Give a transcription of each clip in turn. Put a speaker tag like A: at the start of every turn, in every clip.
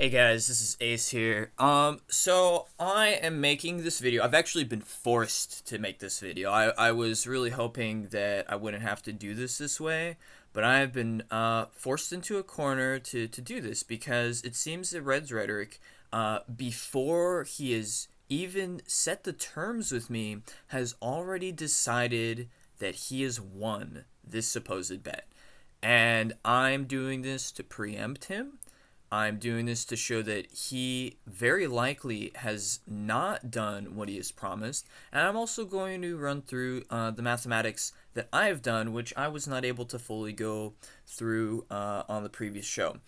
A: Hey guys, this is Ace here. So I am making this video. I've actually been forced to make this video. I was really hoping that I wouldn't have to do this way, but I have been forced into a corner to do this because it seems that Red's Rhetoric, before he has even set the terms with me, has already decided that he has won this supposed bet. And I'm doing this to preempt him. I'm doing this to show that he very likely has not done what he has promised. And I'm also going to run through the mathematics that I have done, which I was not able to fully go through on the previous show.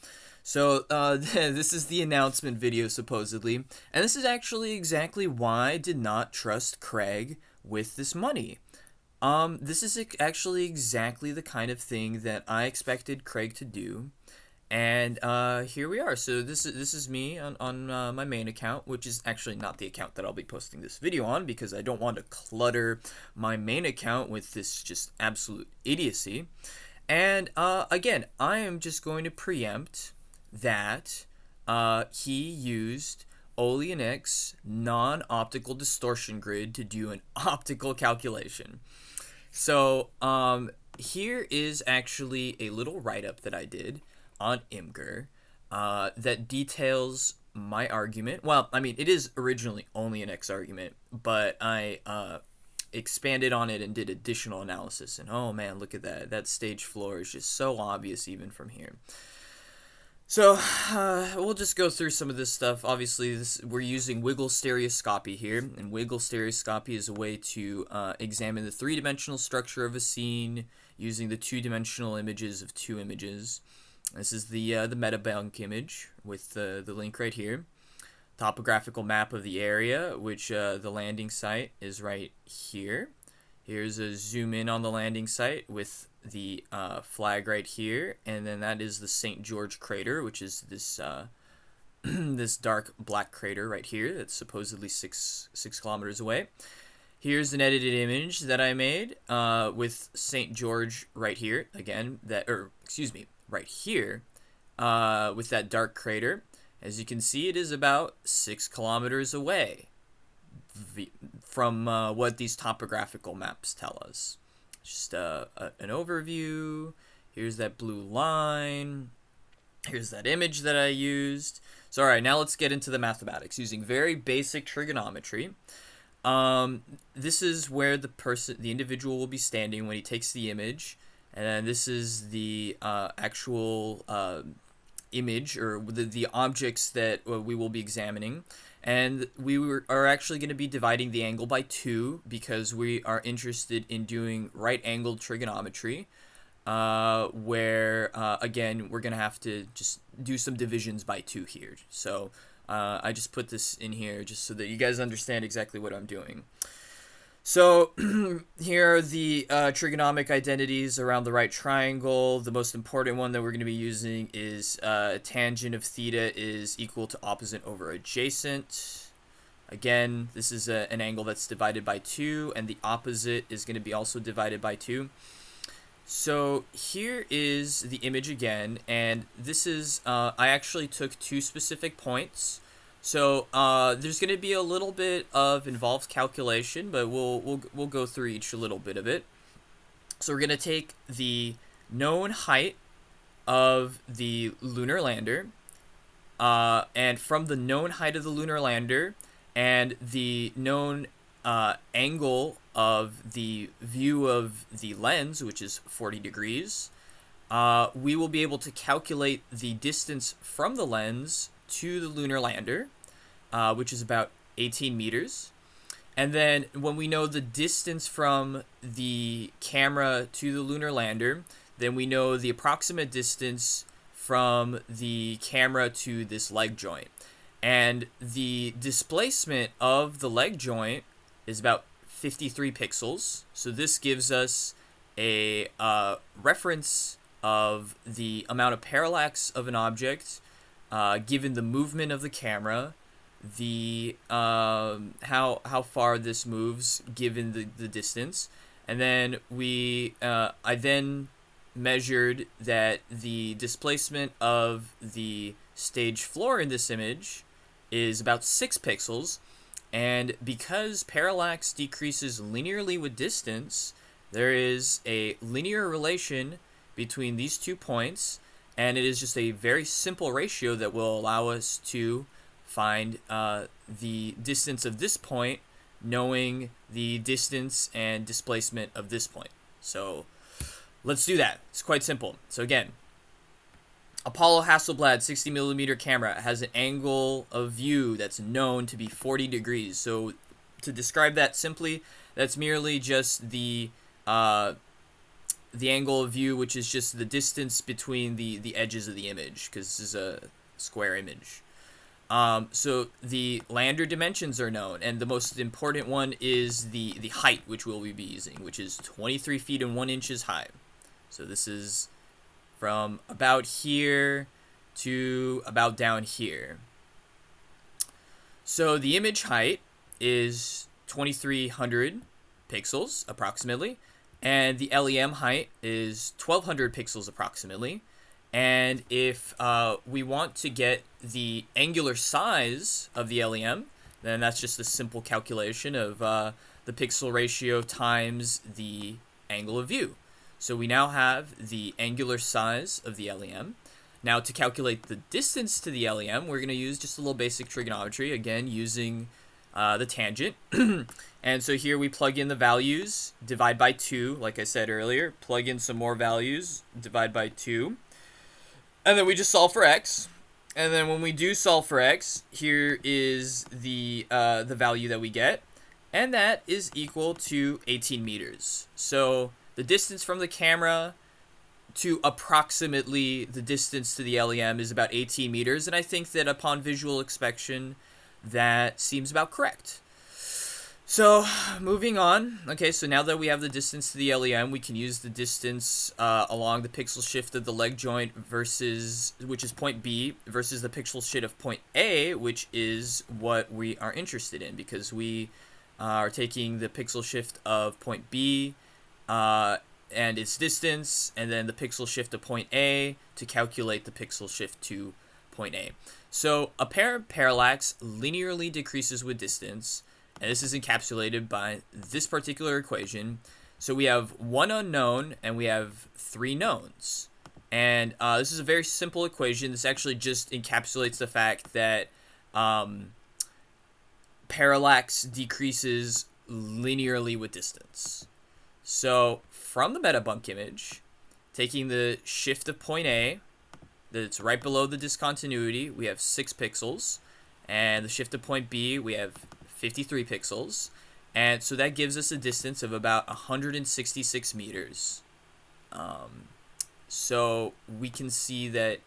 A: So this is the announcement video, supposedly. And this is actually exactly why I did not trust Craig with this money. This is actually exactly the kind of thing that I expected Craig to do. And here we are. So this is me on my main account, which is actually not the account that I'll be posting this video on because I don't want to clutter my main account with this just absolute idiocy. And again, I am just going to preempt that he used Oleanix non-optical distortion grid to do an optical calculation. So here is actually a little write-up that I did on Imgur that details my argument. Well, I mean, it is originally only an X argument, but I expanded on it and did additional analysis. And oh man, look at that. That stage floor is just so obvious even from here. So we'll just go through some of this stuff. Obviously, we're using wiggle stereoscopy here, and wiggle stereoscopy is a way to examine the three-dimensional structure of a scene using the two-dimensional images of two images. This is the MetaBank image with the link right here. Topographical map of the area, which the landing site is right here. Here's a zoom in on the landing site with the flag right here, and then that is the St. George crater, which is this this dark black crater right here that's supposedly six kilometers away. Here's an edited image that I made with St. George right here again. Right here with that dark crater. As you can see, it is about 6 kilometers away from what these topographical maps tell us. Just an overview. Here's that blue line. Here's that image that I used. So all right, now let's get into the mathematics using very basic trigonometry. This is where the individual will be standing when he takes the image. And then this is the actual image, or the objects that we will be examining. And we are actually going to be dividing the angle by 2 because we are interested in doing right-angled trigonometry, where, again, we're going to have to just do some divisions by 2 here. So I just put this in here just so that you guys understand exactly what I'm doing. So here are the trigonomic identities around the right triangle. The most important one that we're going to be using is tangent of theta is equal to opposite over adjacent. Again, this is an angle that's divided by 2, and the opposite is going to be also divided by 2. So here is the image again, and this is, I actually took 2 specific points. So there's going to be a little bit of involved calculation, but we'll go through each little bit of it. So we're going to take the known height of the lunar lander, and from the known height of the lunar lander and the known angle of the view of the lens, which is 40 degrees, we will be able to calculate the distance from the lens to the lunar lander, which is about 18 meters. And then when we know the distance from the camera to the lunar lander, then we know the approximate distance from the camera to this leg joint. And the displacement of the leg joint is about 53 pixels. So this gives us a reference of the amount of parallax of an object given the movement of the camera, the how far this moves given the distance, and then I then measured that the displacement of the stage floor in this image is about 6 pixels, and because parallax decreases linearly with distance, there is a linear relation between these 2 points, and it is just a very simple ratio that will allow us to find the distance of this point, knowing the distance and displacement of this point. So let's do that. It's quite simple. So again, Apollo Hasselblad 60mm camera has an angle of view that's known to be 40 degrees. So to describe that simply, that's merely just the angle of view, which is just the distance between the edges of the image, because this is a square image. So the lander dimensions are known, and the most important one is the height, which we'll be using, which is 23 feet and 1 inches high. So this is from about here to about down here. So the image height is 2300 pixels approximately, and the LEM height is 1200 pixels approximately. And if we want to get the angular size of the LEM, then that's just a simple calculation of the pixel ratio times the angle of view. So we now have the angular size of the LEM. Now to calculate the distance to the LEM, we're going to use just a little basic trigonometry, again using the tangent. And so here we plug in the values, divide by 2, like I said earlier, plug in some more values, divide by 2. And then we just solve for x. And then when we do solve for x, here is the value that we get. And that is equal to 18 meters. So the distance from the camera to approximately the distance to the LEM is about 18 meters. And I think that upon visual inspection, that seems about correct. So moving on. Okay, so now that we have the distance to the LEM, we can use the distance along the pixel shift of the leg joint which is point B, versus the pixel shift of point A, which is what we are interested in, because we are taking the pixel shift of point B and its distance, and then the pixel shift of point A to calculate the pixel shift to point A. So apparent parallax linearly decreases with distance, and this is encapsulated by this particular equation. So we have one unknown and we have 3 knowns. And this is a very simple equation. This actually just encapsulates the fact that parallax decreases linearly with distance. So from the metabunk image, taking the shift of point A, that's right below the discontinuity, we have 6 pixels. And the shift of point B, we have 53 pixels. And so that gives us a distance of about 166 meters. So we can see that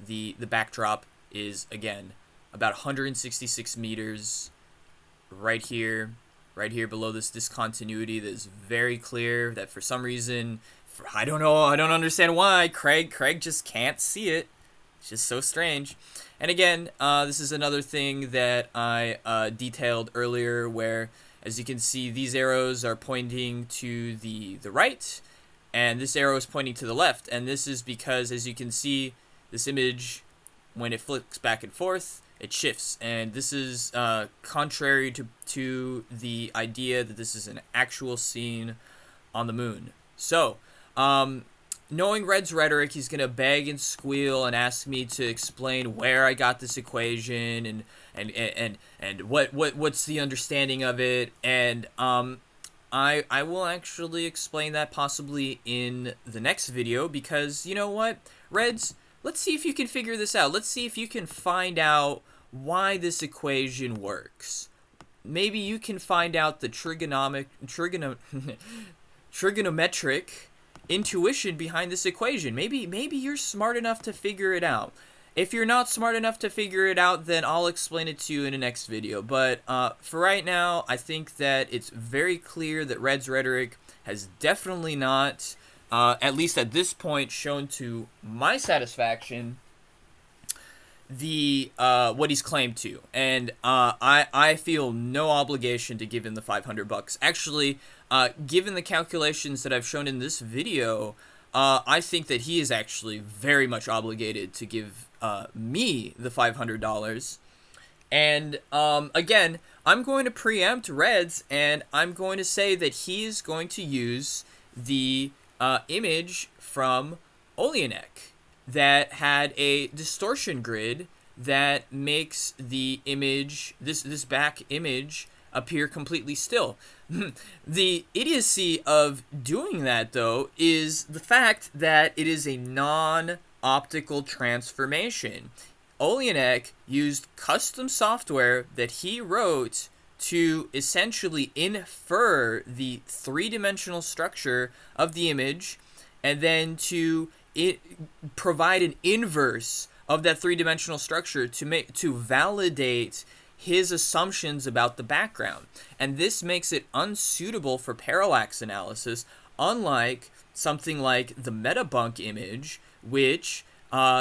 A: the backdrop is, again, about 166 meters right here below this discontinuity. That is very clear that for some reason, I don't know, I don't understand why, Craig just can't see it. It's just so strange. And again, this is another thing that I detailed earlier, where, as you can see, these arrows are pointing to the right, and this arrow is pointing to the left. And this is because, as you can see, this image, when it flicks back and forth, it shifts. And this is contrary to the idea that this is an actual scene on the moon. So, knowing Red's rhetoric, he's going to beg and squeal and ask me to explain where I got this equation and what's the understanding of it. And I will actually explain that possibly in the next video, because you know what, Reds, let's see if you can figure this out. Let's see if you can find out why this equation works. Maybe you can find out the trigonometric intuition behind this equation. Maybe you're smart enough to figure it out. If you're not smart enough to figure it out, then I'll explain it to you in the next video. But for right now, I think that it's very clear that Red's rhetoric has definitely not, at least at this point, shown to my satisfaction the what he's claimed to. And I feel no obligation to give him the $500. Actually, given the calculations that I've shown in this video, I think that he is actually very much obligated to give me the $500. And again, I'm going to preempt Reds, and I'm going to say that he's going to use the image from Oleanek that had a distortion grid that makes the image, this back image, appear completely still. The idiocy of doing that, though, is the fact that it is a non-optical transformation. Oleanek used custom software that he wrote to essentially infer the three-dimensional structure of the image, and then to provide an inverse of that three-dimensional structure to validate his assumptions about the background. And this makes it unsuitable for parallax analysis, unlike something like the Metabunk image, which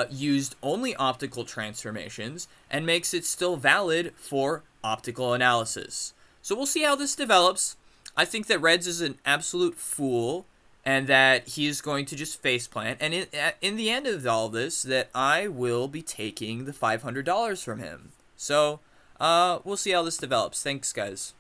A: used only optical transformations and makes it still valid for optical analysis. So we'll see how this develops. I think that Reds is an absolute fool, and that he is going to just faceplant. And in the end of all this, that I will be taking the $500 from him. So we'll see how this develops. Thanks, guys.